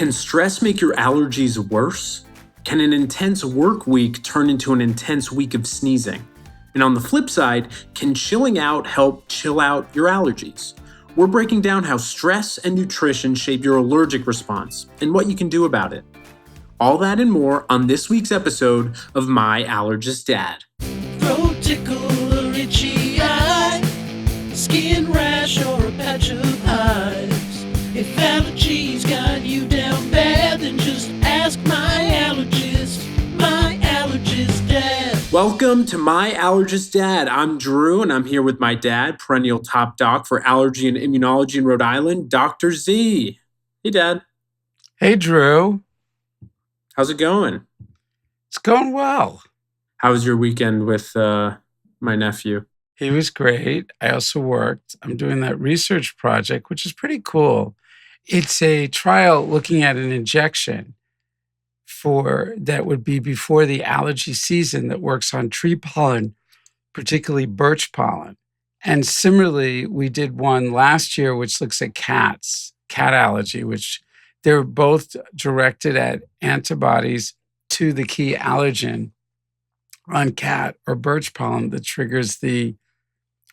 Can stress make your allergies worse? Can an intense work week turn into an intense week of sneezing? And on the flip side, can chilling out help chill out your allergies? We're breaking down how stress and nutrition shape your allergic response and what you can do about it. All that and more on this week's episode of My Allergist Dad. Throat tickle or itchy eye, skin rash or a patch of hives. If allergies got you down bad, then just ask my allergist, My Allergist Dad. Welcome to My Allergist Dad. I'm Drew, and I'm here with my dad, perennial top doc for allergy and immunology in Rhode Island, Dr. Z. Hey, Dad. Hey, Drew. How's it going? It's going well. How was your weekend with my nephew? He was great. I also worked. I'm doing that research project, which is pretty cool. It's a trial looking at an injection that would be before the allergy season that works on tree pollen, particularly birch pollen. And similarly, we did one last year, which looks at cat allergy, which they're both directed at antibodies to the key allergen on cat or birch pollen that triggers the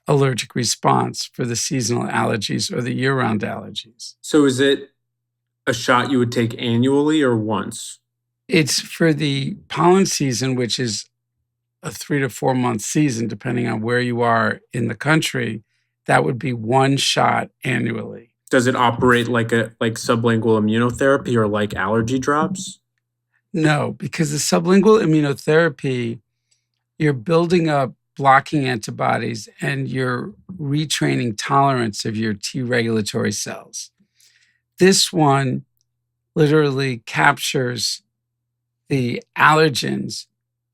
allergic response for the seasonal allergies or the year-round allergies. So is it a shot you would take annually or once? It's for the pollen season, which is a 3 to 4 month season, depending on where you are in the country. That would be one shot annually. Does it operate like sublingual immunotherapy or like allergy drops? No, because the sublingual immunotherapy, you're building up blocking antibodies and you're retraining tolerance of your T regulatory cells. This one literally captures the allergens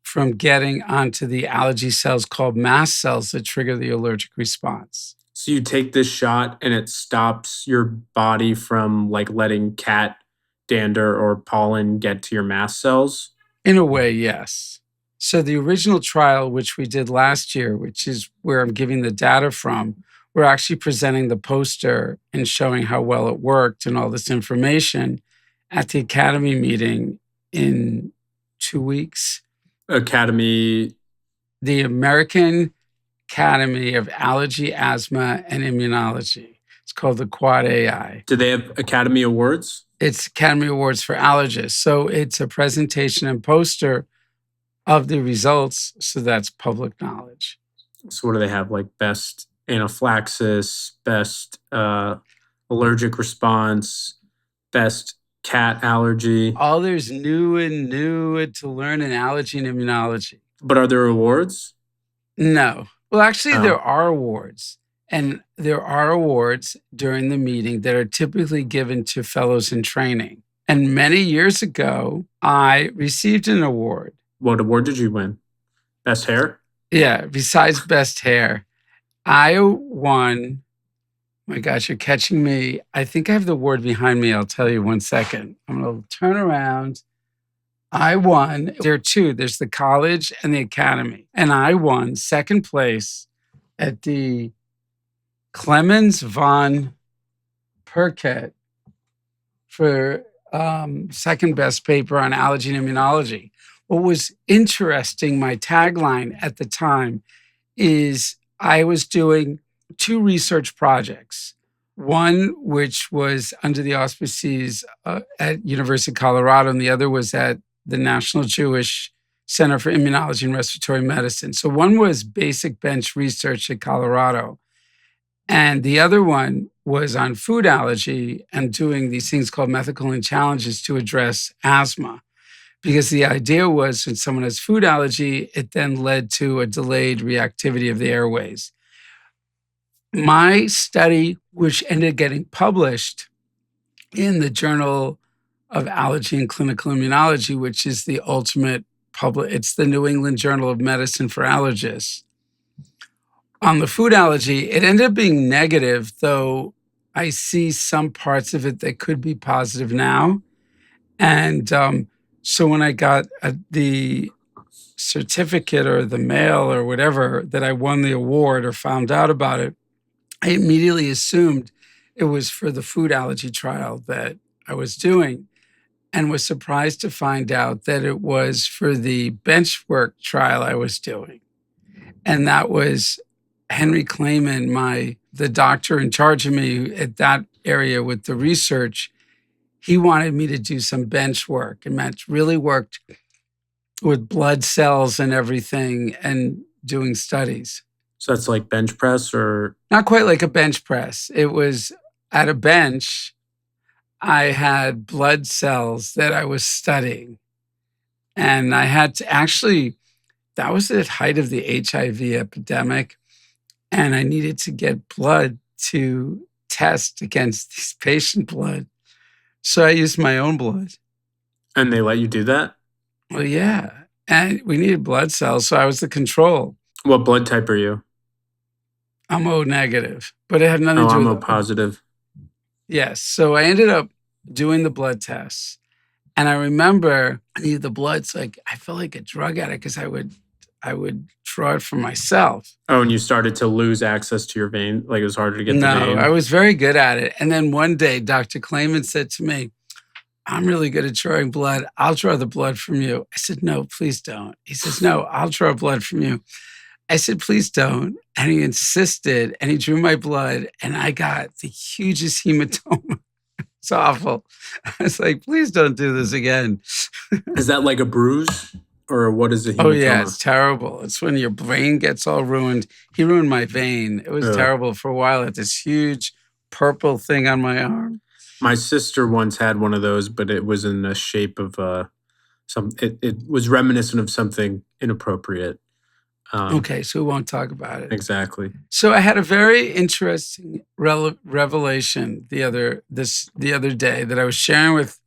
from getting onto the allergy cells called mast cells that trigger the allergic response. So you take this shot and it stops your body from letting cat dander or pollen get to your mast cells? In a way, yes. So the original trial, which we did last year, which is where I'm giving the data from, we're actually presenting the poster and showing how well it worked and all this information at the Academy meeting in 2 weeks. Academy? The American Academy of Allergy, Asthma, and Immunology. It's called the Quad AI. Do they have Academy Awards? It's Academy Awards for allergists. So it's a presentation and poster of the results. So that's public knowledge. So what do they have? Best anaphylaxis, best allergic response, best cat allergy. All there's new to learn in allergy and immunology. But are there awards? No. Well, actually, there are awards. And there are awards during the meeting that are typically given to fellows in training. And many years ago, I received an award. What award did you win? Best hair? Yeah, besides best hair. I won. My gosh, you're catching me. I think I have the award behind me. I'll tell you 1 second. I'm going to turn around. I won. There are two. There's the college and the academy. And I won second place at the Clemens von Perket for second best paper on allergy and immunology. What was interesting, my tagline at the time, is I was doing 2 research projects. One, which was under the auspices at University of Colorado, and the other was at the National Jewish Center for Immunology and Respiratory Medicine. So one was basic bench research at Colorado, and the other one was on food allergy and doing these things called methicillin challenges to address asthma. Because the idea was when someone has food allergy, it then led to a delayed reactivity of the airways. My study, which ended up getting published in the Journal of Allergy and Clinical Immunology, which is the ultimate it's the New England Journal of Medicine for allergists. On the food allergy, it ended up being negative, though I see some parts of it that could be positive now. And so when I got the certificate or the mail or whatever that I won the award or found out about it, I immediately assumed it was for the food allergy trial that I was doing. and was surprised to find out that it was for the bench work trial I was doing. And that was Henry Clayman, the doctor in charge of me at that area with the research. He wanted me to do some bench work, and Matt really worked with blood cells and everything and doing studies. So that's like bench press or? Not quite like a bench press. It was at a bench. I had blood cells that I was studying. And I had to actually, that was the height of the HIV epidemic. And I needed to get blood to test against this patient blood. So I used my own blood. And they let you do that? Well, yeah. And we needed blood cells. So I was the control. What blood type are you? I'm O negative, but it had nothing to do I'm with O positive. Yes. So I ended up doing the blood tests. And I remember I needed the blood. So I felt like a drug addict because I would draw it for myself. Oh, and you started to lose access to your vein? Like it was harder to get the vein? No, I was very good at it. And then one day, Dr. Clayman said to me, I'm really good at drawing blood. I'll draw the blood from you. I said, no, please don't. He says, no, I'll draw blood from you. I said, please don't. And he insisted, and he drew my blood, and I got the hugest hematoma. It's awful. I was like, please don't do this again. Is that like a bruise? Or what is a hematoma? Oh, yeah, it's terrible. It's when your brain gets all ruined. He ruined my vein. It was terrible for a while. I had this huge purple thing on my arm. My sister once had one of those, but it was in the shape of it was reminiscent of something inappropriate. Okay, so we won't talk about it. Exactly. So I had a very interesting revelation the other day that I was sharing with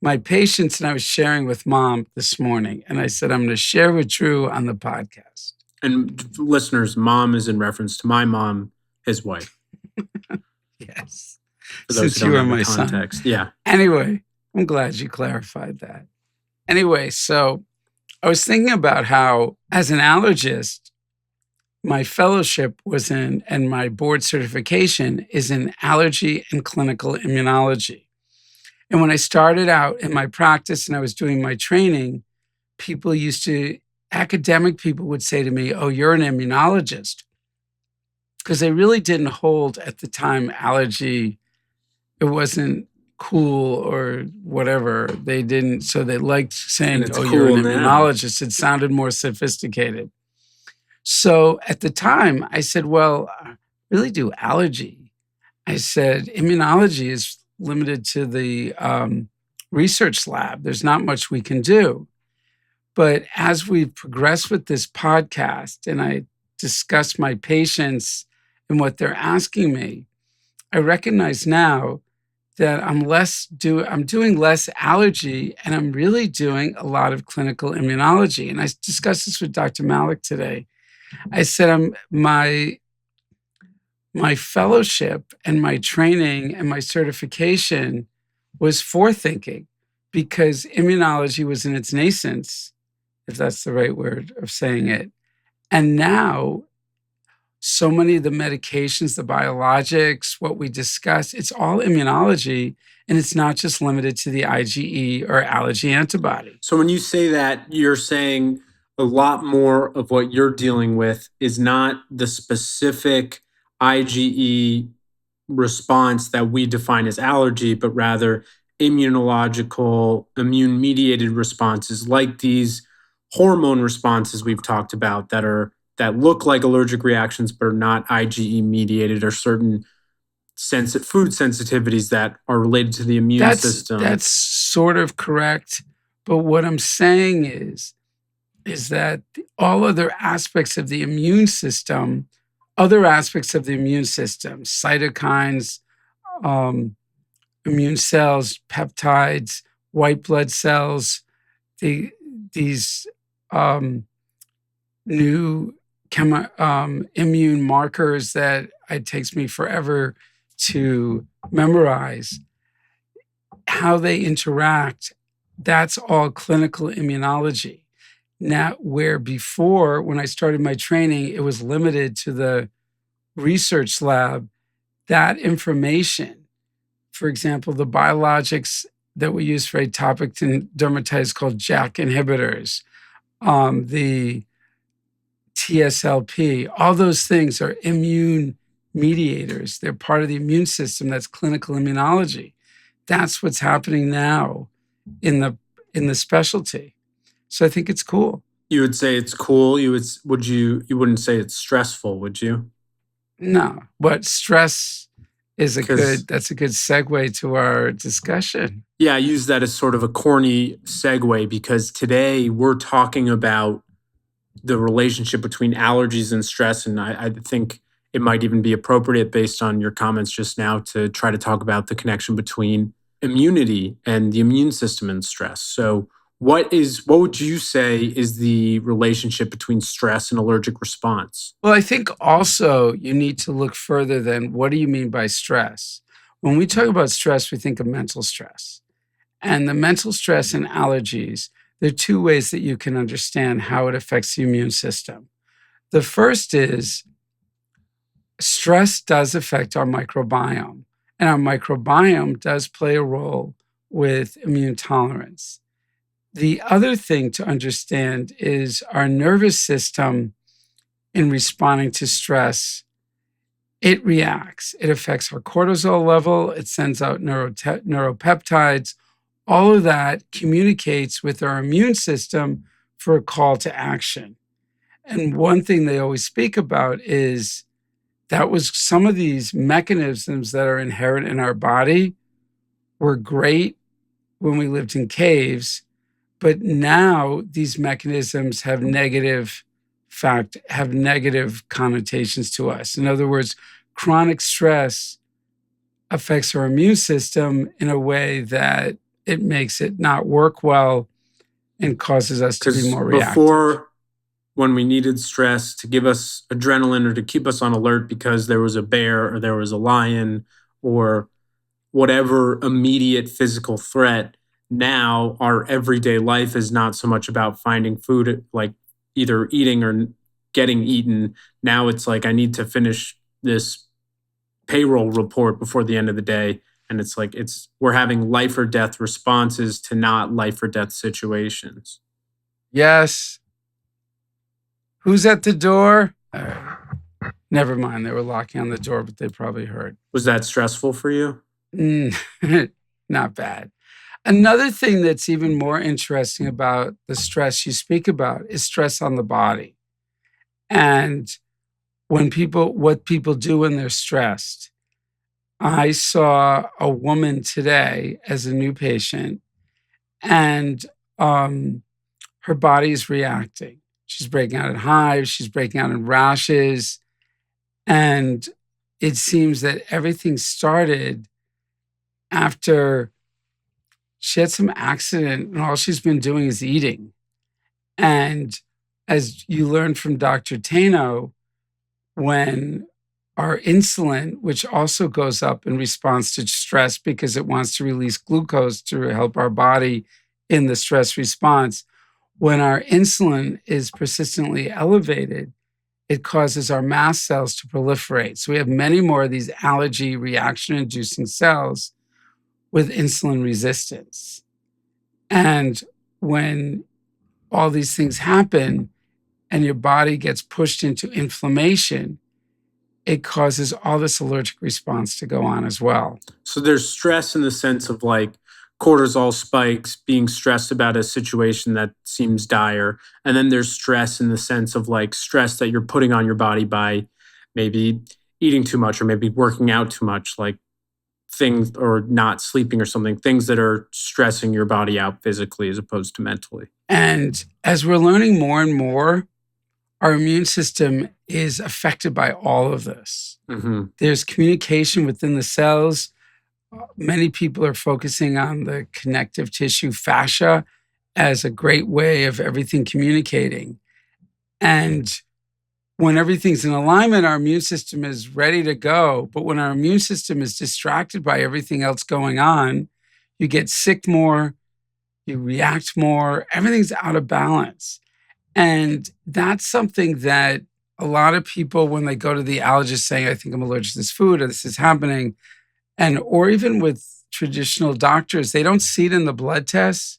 my patients, and I was sharing with Mom this morning. And I said, I'm going to share with Drew on the podcast. And listeners, Mom is in reference to my mom, his wife. Yes. For those Since who don't you are have the my context. son. Yeah. Anyway, I'm glad you clarified that. Anyway, so I was thinking about how, as an allergist, my fellowship was in, and my board certification is in allergy and clinical immunology. And when I started out in my practice and I was doing my training, academic people would say to me, oh, you're an immunologist. Because they really didn't hold at the time allergy. It wasn't cool or whatever. They didn't. So they liked saying, oh, you're an immunologist. It sounded more sophisticated. So at the time, I said, well, I really do allergy. I said, immunology is limited to the research lab. There's not much we can do. But as we progress with this podcast and I discuss my patients and what they're asking me, I recognize now that I'm doing less allergy, and I'm really doing a lot of clinical immunology. And I discussed this with Dr. Malik today. I said, my fellowship and my training and my certification was forethinking, because immunology was in its nascence, if that's the right word of saying it. And now, so many of the medications, the biologics, what we discuss, it's all immunology, and it's not just limited to the IgE or allergy antibody. So when you say that, you're saying a lot more of what you're dealing with is not the specific IgE response that we define as allergy, but rather immunological, immune-mediated responses like these hormone responses we've talked about that look like allergic reactions but are not IgE-mediated, or certain food sensitivities that are related to the immune system. That's sort of correct. But what I'm saying is that all other aspects of the immune system, cytokines, immune cells, peptides, white blood cells, these new immune markers that it takes me forever to memorize, how they interact, that's all clinical immunology. Now, where before, when I started my training, it was limited to the research lab, that information, for example, the biologics that we use for atopic dermatitis called JAK inhibitors, the TSLP, all those things are immune mediators. They're part of the immune system. That's clinical immunology. That's what's happening now in the specialty. So I think it's cool. You would say it's cool. You wouldn't say it's stressful, would you? No, but stress is Because that's a good segue to our discussion. yeah, I use that as sort of a corny segue because today we're talking about the relationship between allergies and stress. And I think it might even be appropriate based on your comments just now to try to talk about the connection between immunity and the immune system and stress. So what would you say is the relationship between stress and allergic response? Well, I think also you need to look further than what do you mean by stress? When we talk about stress, we think of mental stress. And the mental stress and allergies, there are two ways that you can understand how it affects the immune system. The first is stress does affect our microbiome, and our microbiome does play a role with immune tolerance. The other thing to understand is our nervous system, in responding to stress, it reacts. It affects our cortisol level, it sends out neuropeptides. All of that communicates with our immune system for a call to action. And one thing they always speak about is that was some of these mechanisms that are inherent in our body were great when we lived in caves, but now these mechanisms have negative connotations to us. In other words, chronic stress affects our immune system in a way that it makes it not work well and causes us to be more reactive. Before, when we needed stress to give us adrenaline or to keep us on alert because there was a bear or there was a lion or whatever immediate physical threat, now our everyday life is not so much about finding food, like either eating or getting eaten. Now it's like, I need to finish this payroll report before the end of the day. And it's like, we're having life or death responses to not life or death situations. Yes. Who's at the door? All right. Never mind. They were locking on the door, but they probably heard. Was that stressful for you? Not bad. Another thing that's even more interesting about the stress you speak about is stress on the body. And what people do when they're stressed. I saw a woman today as a new patient, and her body is reacting. She's breaking out in hives, she's breaking out in rashes, and it seems that everything started after she had some accident and all she's been doing is eating. And as you learned from Dr. Tano, when our insulin, which also goes up in response to stress because it wants to release glucose to help our body in the stress response, when our insulin is persistently elevated, it causes our mast cells to proliferate. So we have many more of these allergy reaction-inducing cells with insulin resistance. And when all these things happen and your body gets pushed into inflammation, it causes all this allergic response to go on as well. So there's stress in the sense of like cortisol spikes, being stressed about a situation that seems dire. And then there's stress in the sense of like stress that you're putting on your body by maybe eating too much or maybe working out too much, like things, or not sleeping or something, things that are stressing your body out physically as opposed to mentally. And as we're learning more and more, our immune system is affected by all of this. Mm-hmm. There's communication within the cells. Many people are focusing on the connective tissue fascia as a great way of everything communicating. And when everything's in alignment, our immune system is ready to go. But when our immune system is distracted by everything else going on, you get sick more, you react more, everything's out of balance. And that's something that a lot of people, when they go to the allergist saying, I think I'm allergic to this food or this is happening, or even with traditional doctors, they don't see it in the blood tests,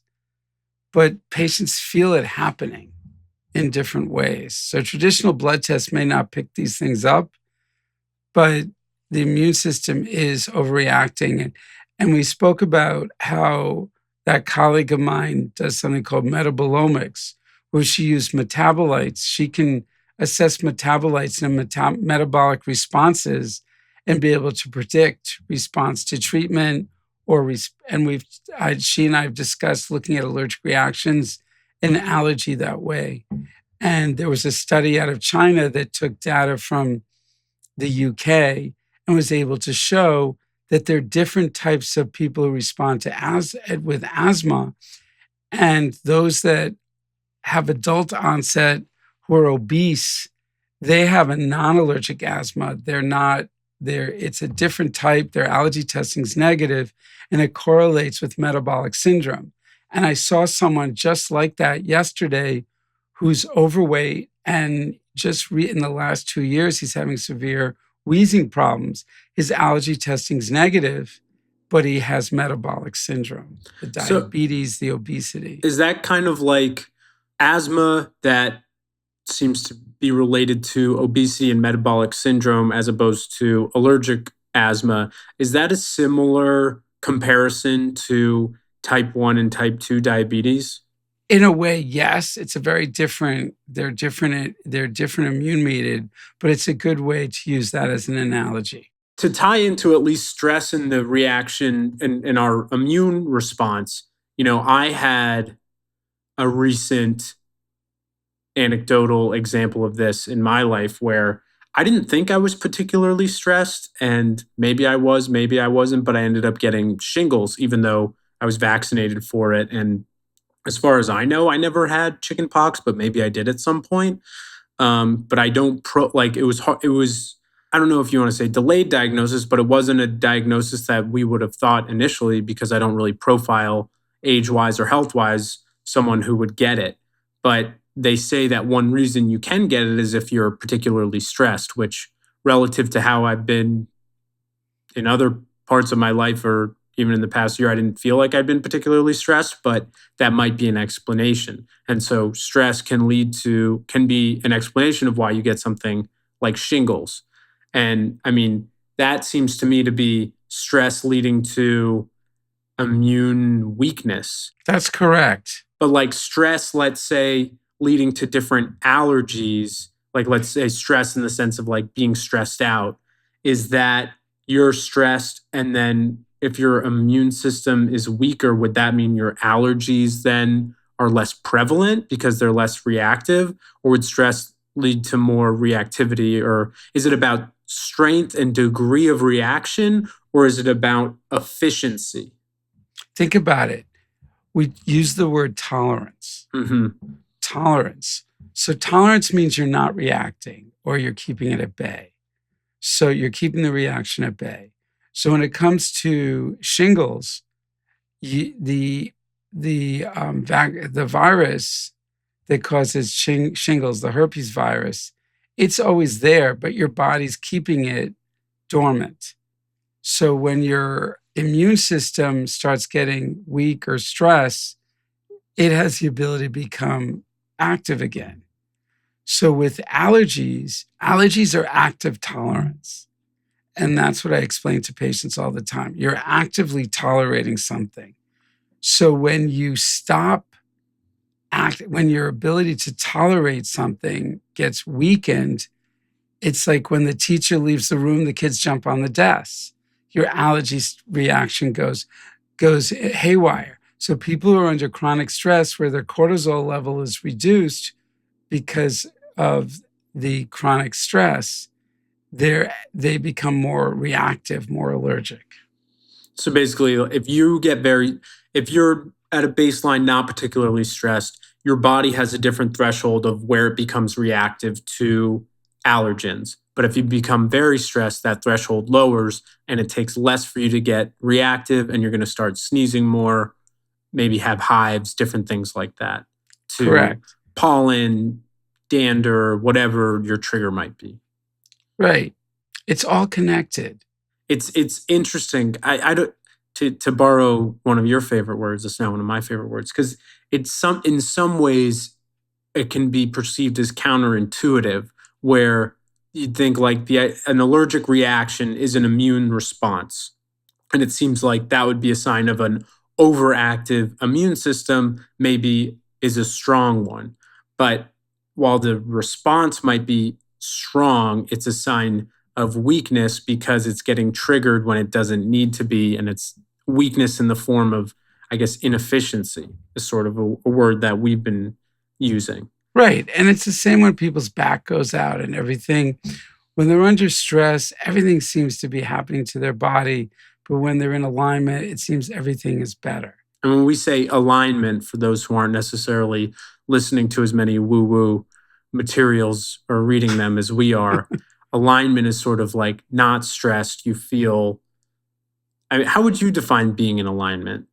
but patients feel it happening in different ways. So traditional blood tests may not pick these things up, but the immune system is overreacting. And we spoke about how that colleague of mine does something called metabolomics, where she used metabolites. She can assess metabolites and metabolic responses and be able to predict response to treatment she and I have discussed looking at allergic reactions and allergy that way. And there was a study out of China that took data from the UK and was able to show that there are different types of people who respond to with asthma, and those that have adult onset who are obese, they have a non-allergic asthma. It's a different type. Their allergy testing is negative, and it correlates with metabolic syndrome. And I saw someone just like that yesterday who's overweight, and in the last 2 years, he's having severe wheezing problems. His allergy testing is negative, but he has metabolic syndrome, the diabetes, the obesity. Is that kind of like asthma that seems to be related to obesity and metabolic syndrome as opposed to allergic asthma? Is that a similar comparison to type 1 and type 2 diabetes? In a way, yes. It's a very different, they're different immune mediated, but it's a good way to use that as an analogy. To tie into at least stress and the reaction and our immune response, I had a recent anecdotal example of this in my life where I didn't think I was particularly stressed, and maybe I was, maybe I wasn't, but I ended up getting shingles even though I was vaccinated for it. And as far as I know, I never had chicken pox, but maybe I did at some point. But I don't it was, I don't know if you want to say delayed diagnosis, but it wasn't a diagnosis that we would have thought initially because I don't really profile age-wise or health-wise someone who would get it. But they say that one reason you can get it is if you're particularly stressed, which relative to how I've been in other parts of my life or even in the past year, I didn't feel like I'd been particularly stressed, but that might be an explanation. And so stress can be an explanation of why you get something like shingles. And I mean, that seems to me to be stress leading to immune weakness. That's correct. But like stress, let's say, leading to different allergies, like let's say stress in the sense of like being stressed out, is that you're stressed and then if your immune system is weaker, would that mean your allergies then are less prevalent because they're less reactive? Or would stress lead to more reactivity? Or is it about strength and degree of reaction? Or is it about efficiency? Think about it. We use the word tolerance. Mm-hmm. Tolerance. So tolerance means you're not reacting or you're keeping it at bay. So you're keeping the reaction at bay. So when it comes to shingles, the virus that causes shingles, the herpes virus, it's always there, but your body's keeping it dormant. So when your immune system starts getting weak or stressed, it has the ability to become active again. So with allergies are active tolerance. And that's what I explain to patients all the time. You're actively tolerating something. So when you when your ability to tolerate something gets weakened, it's like when the teacher leaves the room, the kids jump on the desk. Your allergy reaction goes haywire. So people who are under chronic stress where their cortisol level is reduced because of the chronic stress, they become more reactive, more allergic. So basically, if you're at a baseline not particularly stressed, your body has a different threshold of where it becomes reactive to allergens. But if you become very stressed, that threshold lowers and it takes less for you to get reactive and you're going to start sneezing more, maybe have hives, different things like that. Correct. Pollen, dander, whatever your trigger might be. Right. It's all connected. It's interesting. I don't. to borrow one of your favorite words, it's now one of my favorite words, because in some ways it can be perceived as counterintuitive, where you'd think like an allergic reaction is an immune response. And it seems like that would be a sign of an overactive immune system, maybe is a strong one. But while the response might be strong, it's a sign of weakness because it's getting triggered when it doesn't need to be. And it's weakness in the form of, I guess, inefficiency is sort of a word that we've been using. Right. And it's the same when people's back goes out and everything. When they're under stress, everything seems to be happening to their body. But when they're in alignment, it seems everything is better. And when we say alignment, for those who aren't necessarily listening to as many woo-woo materials or reading them as we are, alignment is sort of like not stressed. You feel, I mean, how would you define being in alignment?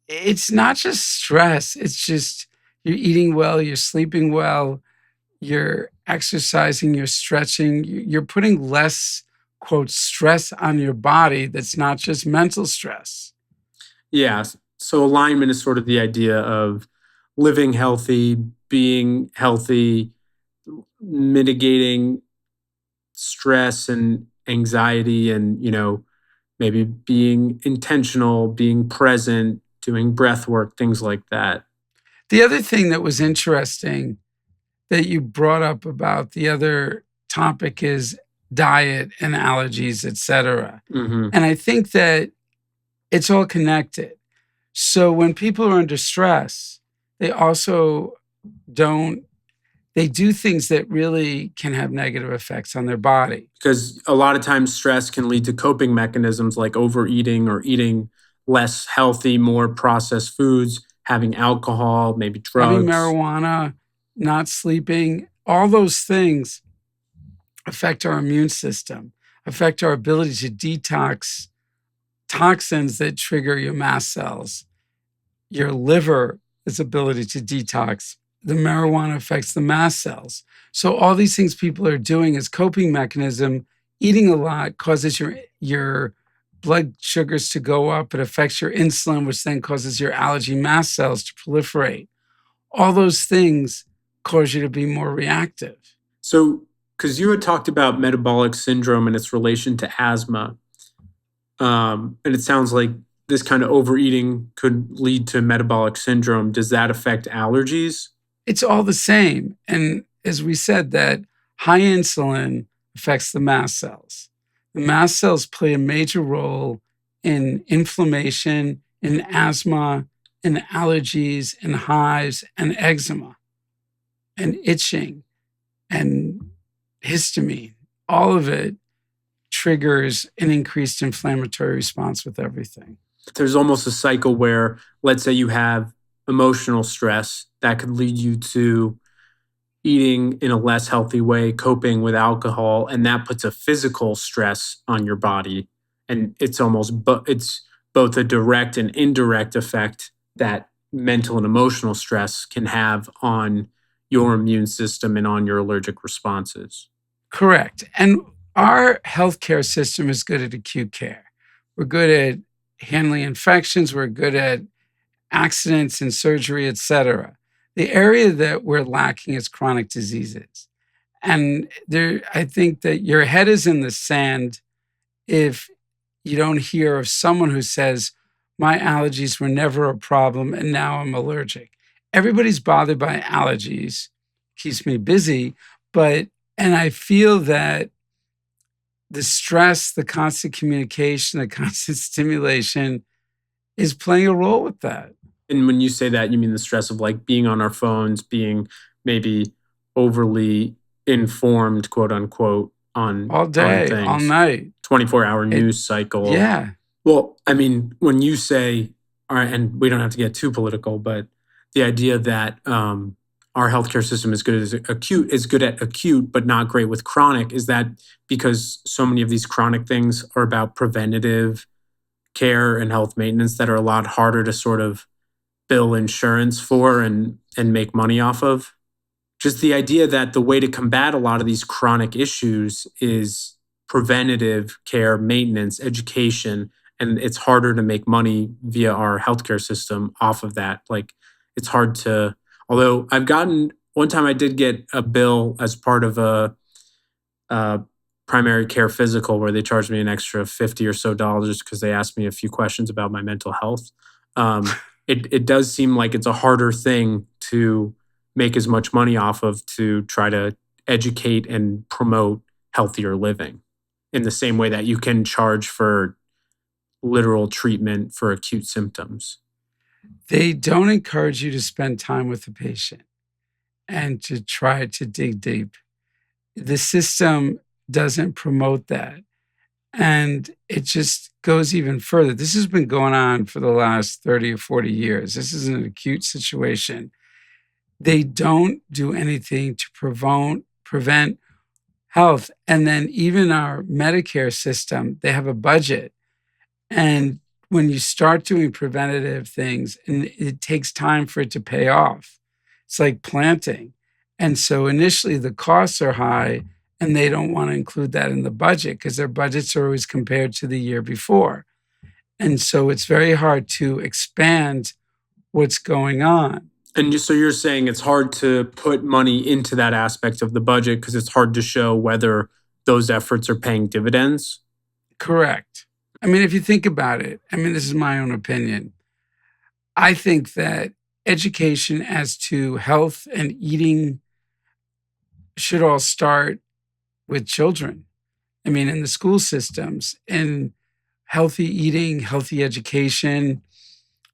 It's not just stress. It's just you're eating well, you're sleeping well, you're exercising, you're stretching, you're putting less, quote, stress on your body that's not just mental stress. Yeah. So alignment is sort of the idea of living healthy, being healthy, mitigating stress and anxiety, and, maybe being intentional, being present, doing breath work, things like that. The other thing that was interesting that you brought up about the other topic is diet and allergies, et cetera. Mm-hmm. And I think that it's all connected. So when people are under stress, they also they do things that really can have negative effects on their body. Because a lot of times stress can lead to coping mechanisms like overeating or eating less healthy, more processed foods, having alcohol, maybe drugs. Having marijuana, not sleeping, all those things affect our immune system, affect our ability to detox toxins that trigger your mast cells, your liver's ability to detox. The marijuana affects the mast cells. So all these things people are doing as coping mechanism. Eating a lot causes your blood sugars to go up. It affects your insulin, which then causes your allergy mast cells to proliferate. All those things cause you to be more reactive. So, because you had talked about metabolic syndrome and its relation to asthma, and it sounds like this kind of overeating could lead to metabolic syndrome. Does that affect allergies? It's all the same. And as we said, that high insulin affects the mast cells. The mast cells play a major role in inflammation, in asthma, in allergies, in hives, and eczema, and itching, and histamine. All of it triggers an increased inflammatory response with everything. There's almost a cycle where, let's say you have emotional stress that could lead you to eating in a less healthy way, coping with alcohol, and that puts a physical stress on your body. And it's both a direct and indirect effect that mental and emotional stress can have on your immune system and on your allergic responses. Correct. And our healthcare system is good at acute care. We're good at handling infections. We're good at accidents and surgery, et cetera. The area that we're lacking is chronic diseases. And I think that your head is in the sand if you don't hear of someone who says, my allergies were never a problem and now I'm allergic. Everybody's bothered by allergies, keeps me busy, and I feel that the stress, the constant communication, the constant stimulation is playing a role with that. And when you say that, you mean the stress of like being on our phones, being maybe overly informed, quote unquote, on all day, on things. All night, 24-hour news cycle. Yeah. Well, I mean, when you say, all right, and we don't have to get too political, but the idea that our healthcare system is good at acute, but not great with chronic, is that because so many of these chronic things are about preventative care and health maintenance that are a lot harder to sort of bill insurance for and make money off of? Just the idea that the way to combat a lot of these chronic issues is preventative care, maintenance, education, and it's harder to make money via our healthcare system off of that. Like it's hard to, although I've gotten, one time I did get a bill as part of a primary care physical where they charged me an extra 50 or so dollars because they asked me a few questions about my mental health. It does seem like it's a harder thing to make as much money off of, to try to educate and promote healthier living in the same way that you can charge for literal treatment for acute symptoms. They don't encourage you to spend time with the patient and to try to dig deep. The system doesn't promote that. And it just goes even further. This has been going on for the last 30 or 40 years. This is an acute situation. They don't do anything to prevent health. And then even our Medicare system, they have a budget. And when you start doing preventative things, and it takes time for it to pay off, it's like planting. And so initially the costs are high, and they don't want to include that in the budget because their budgets are always compared to the year before. And so it's very hard to expand what's going on. And so you're saying it's hard to put money into that aspect of the budget because it's hard to show whether those efforts are paying dividends? Correct. I mean, if you think about it, I mean, this is my own opinion. I think that education as to health and eating should all start with children. I mean, in the school systems, in healthy eating, healthy education,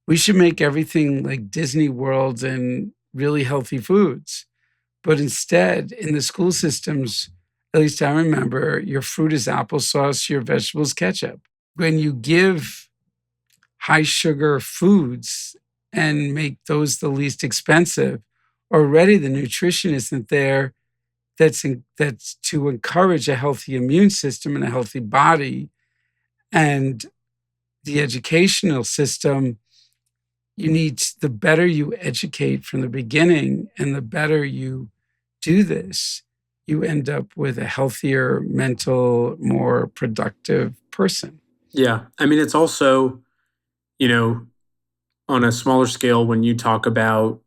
we should make everything like Disney World and really healthy foods. But instead, in the school systems, at least I remember, your fruit is applesauce, your vegetables ketchup. When you give high sugar foods and make those the least expensive, already the nutrition isn't there. That's to encourage a healthy immune system and a healthy body. And the educational system, the better you educate from the beginning and the better you do this, you end up with a healthier, mental, more productive person. Yeah. I mean, it's also, on a smaller scale, when you talk about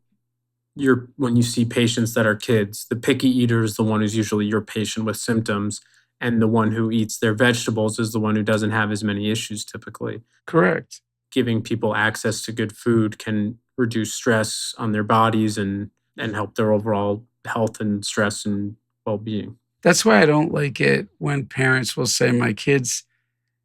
when you see patients that are kids, the picky eater is the one who's usually your patient with symptoms, and the one who eats their vegetables is the one who doesn't have as many issues typically. Correct. Giving people access to good food can reduce stress on their bodies and help their overall health and stress and well-being. That's why I don't like it when parents will say, my kids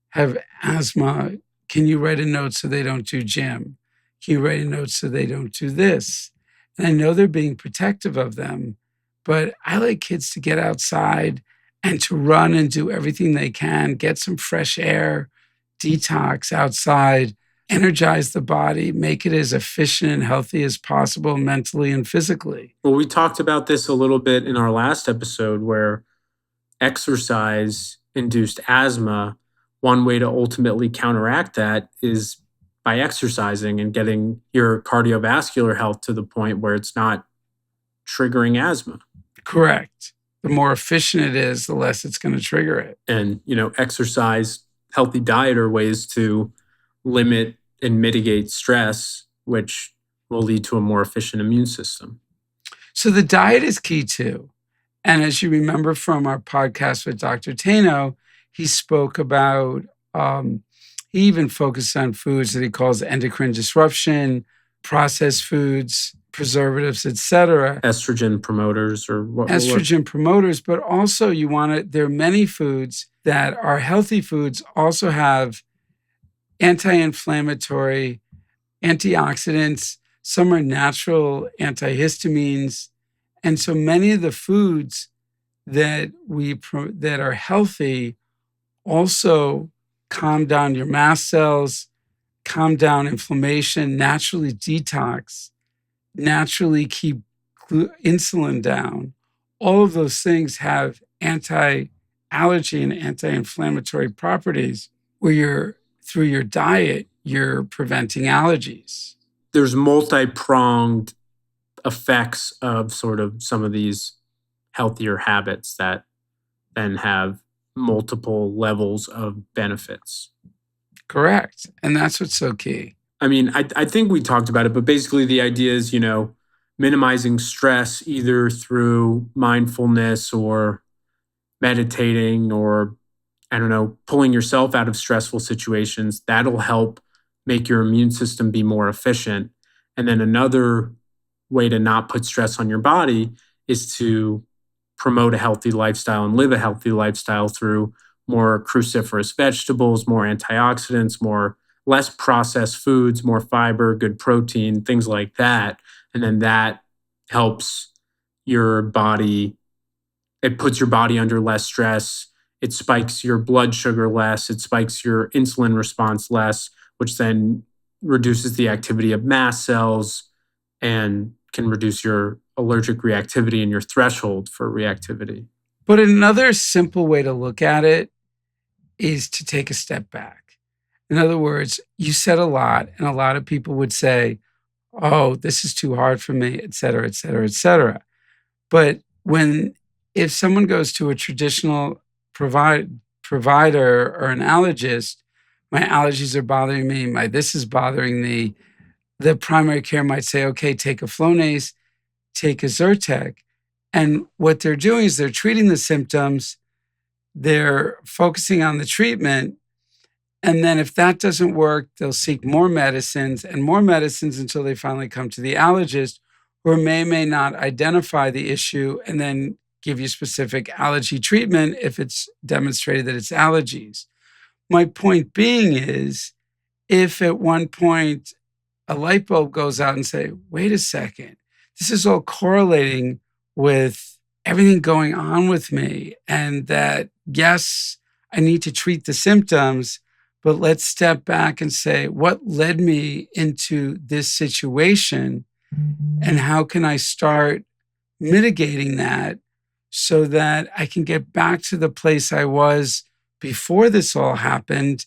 have asthma. Can you write a note so they don't do gym? Can you write a note so they don't do this? And I know they're being protective of them, but I like kids to get outside and to run and do everything they can, get some fresh air, detox outside, energize the body, make it as efficient and healthy as possible mentally and physically. Well, we talked about this a little bit in our last episode where exercise-induced asthma, one way to ultimately counteract that is by exercising and getting your cardiovascular health to the point where it's not triggering asthma. Correct. The more efficient it is, the less it's going to trigger it. And, exercise, healthy diet are ways to limit and mitigate stress, which will lead to a more efficient immune system. So the diet is key too. And as you remember from our podcast with Dr. Tano, he spoke about, he even focused on foods that he calls endocrine disruption, processed foods, preservatives, etc. Estrogen promoters or what? Estrogen promoters, but also there are many foods that are healthy foods, also have anti-inflammatory, antioxidants. Some are natural antihistamines. And so many of the foods that that are healthy also calm down your mast cells, calm down inflammation, naturally detox, naturally keep insulin down. All of those things have anti-allergy and anti-inflammatory properties where through your diet, you're preventing allergies. There's multi-pronged effects of sort of some of these healthier habits that then have multiple levels of benefits. Correct. And that's what's so key. I mean, I think we talked about it, but basically the idea is, minimizing stress either through mindfulness or meditating or, I don't know, pulling yourself out of stressful situations. That'll help make your immune system be more efficient. And then another way to not put stress on your body is to promote a healthy lifestyle and live a healthy lifestyle through more cruciferous vegetables, more antioxidants, more less processed foods, more fiber, good protein, things like that. And then that helps your body, it puts your body under less stress. It spikes your blood sugar less, it spikes your insulin response less, which then reduces the activity of mast cells and can reduce your allergic reactivity and your threshold for reactivity. But another simple way to look at it is to take a step back. In other words, you said a lot, and a lot of people would say, oh, this is too hard for me, et cetera, et cetera, et cetera. But if someone goes to a traditional provider or an allergist, my allergies are bothering me, this is bothering me, the primary care might say, okay, take a Flonase, take a Zyrtec. And what they're doing is they're treating the symptoms, they're focusing on the treatment, and then if that doesn't work, they'll seek more medicines until they finally come to the allergist, who may not identify the issue and then give you specific allergy treatment if it's demonstrated that it's allergies. My point being is, if at one point a light bulb goes out and say, wait a second, this is all correlating with everything going on with me, and that, yes, I need to treat the symptoms, but let's step back and say, what led me into this situation, and how can I start mitigating that so that I can get back to the place I was before this all happened,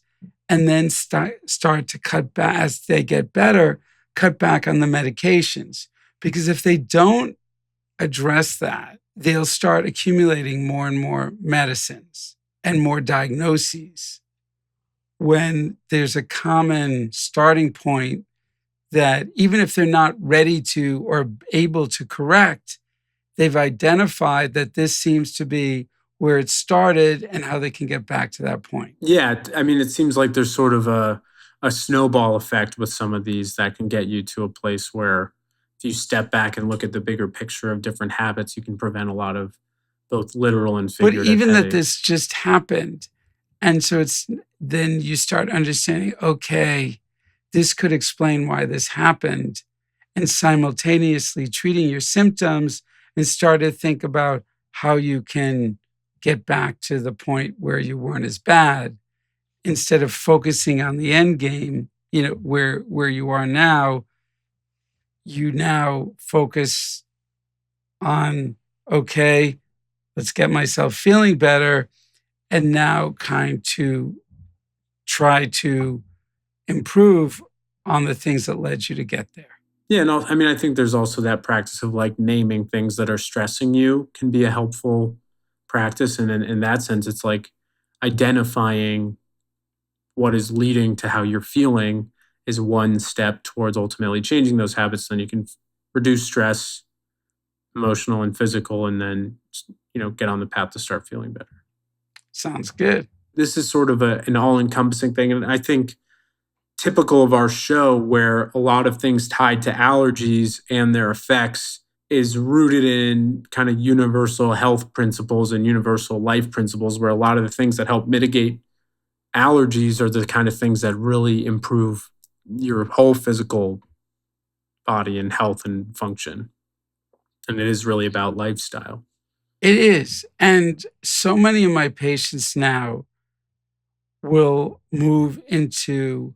and then start to cut back as they get better, cut back on the medications. Because if they don't address that, they'll start accumulating more and more medicines and more diagnoses, when there's a common starting point that even if they're not ready to or able to correct, they've identified that this seems to be where it started and how they can get back to that point. Yeah, I mean, it seems like there's sort of a snowball effect with some of these that can get you to a place where if you step back and look at the bigger picture of different habits, you can prevent a lot of both literal and But figurative even headaches. that this just happened, and so then you start understanding, okay, this could explain why this happened, and simultaneously treating your symptoms and start to think about how you can get back to the point where you weren't as bad, instead of focusing on the end game, where you are now. You now focus on, okay, let's get myself feeling better, and now kind to try to improve on the things that led you to get there. Yeah, no, I mean, I think there's also that practice of like naming things that are stressing you can be a helpful practice. And in that sense, it's like identifying what is leading to how you're feeling is one step towards ultimately changing those habits. Then you can reduce stress, emotional and physical, and then, get on the path to start feeling better. Sounds good. This is sort of an all encompassing thing. And I think typical of our show, where a lot of things tied to allergies and their effects is rooted in kind of universal health principles and universal life principles, where a lot of the things that help mitigate allergies are the kind of things that really improve your whole physical body and health and function. And it is really about lifestyle. It is. And so many of my patients now will move into,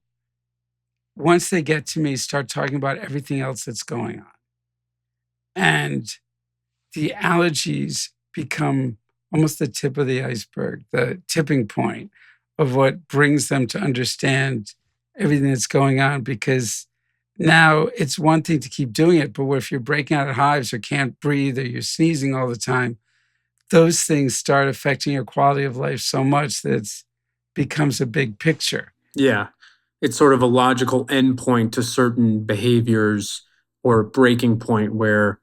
once they get to me, start talking about everything else that's going on. And the allergies become almost the tip of the iceberg, the tipping point of what brings them to understand everything that's going on. Because now it's one thing to keep doing it, but what if you're breaking out of hives or can't breathe or you're sneezing all the time? Those things start affecting your quality of life so much that it becomes a big picture. Yeah. it's sort of a logical endpoint to certain behaviors or breaking point where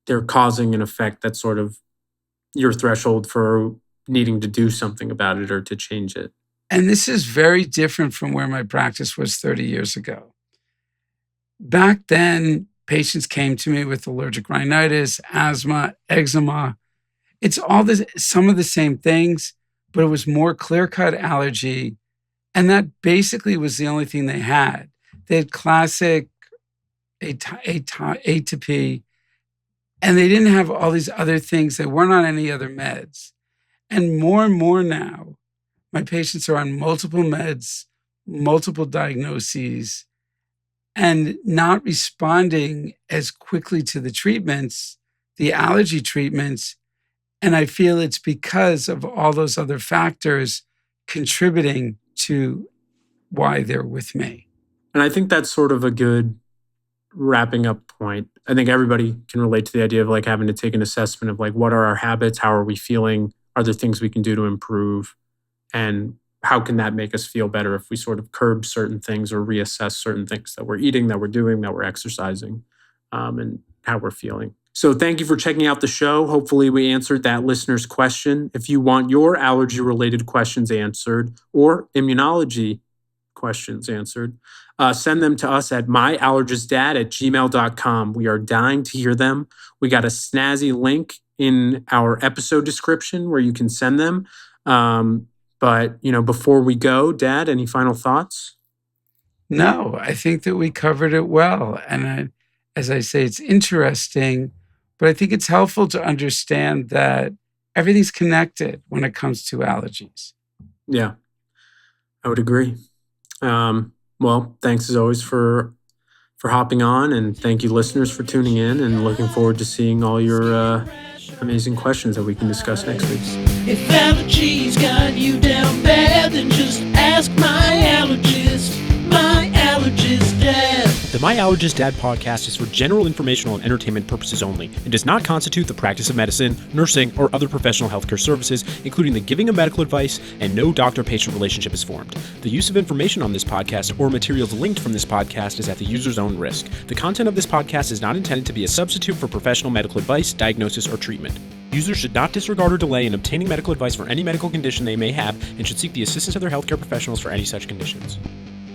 they're causing an effect that's sort of your threshold for needing to do something about it or to change it. And this is very different from where my practice was 30 years ago. Back then, patients came to me with allergic rhinitis, asthma, eczema. It's all this, some of the same things, but it was more clear-cut allergy. And that basically was the only thing they had. They had classic atopy, and they didn't have all these other things. They weren't on any other meds. And more now, my patients are on multiple meds, multiple diagnoses, and not responding as quickly to the treatments, the allergy treatments. And I feel it's because of all those other factors contributing to why they're with me. And I think that's sort of a good wrapping up point. I think everybody can relate to the idea of like having to take an assessment of like, what are our habits? How are we feeling? Are there things we can do to improve? And how can that make us feel better if we sort of curb certain things or reassess certain things that we're eating, that we're doing, that we're exercising, and how we're feeling. So thank you for checking out the show. Hopefully we answered that listener's question. If you want your allergy-related questions answered or immunology questions answered, send them to us at myallergistdad@gmail.com. We are dying to hear them. We got a snazzy link in our episode description where you can send them. But, before we go, Dad, any final thoughts? No, I think that we covered it well. And as I say, it's interesting, but I think it's helpful to understand that everything's connected when it comes to allergies. Yeah, I would agree. Well, thanks as always for hopping on, and thank you listeners for tuning in, and looking forward to seeing all your amazing questions that we can discuss next week. If allergies got you down bad, then just ask my allergist, my allergist dad. The My Allergist Dad podcast is for general informational and entertainment purposes only and does not constitute the practice of medicine, nursing, or other professional healthcare services, including the giving of medical advice, and no doctor-patient relationship is formed. The use of information on this podcast or materials linked from this podcast is at the user's own risk. The content of this podcast is not intended to be a substitute for professional medical advice, diagnosis, or treatment. Users should not disregard or delay in obtaining medical advice for any medical condition they may have and should seek the assistance of their healthcare professionals for any such conditions.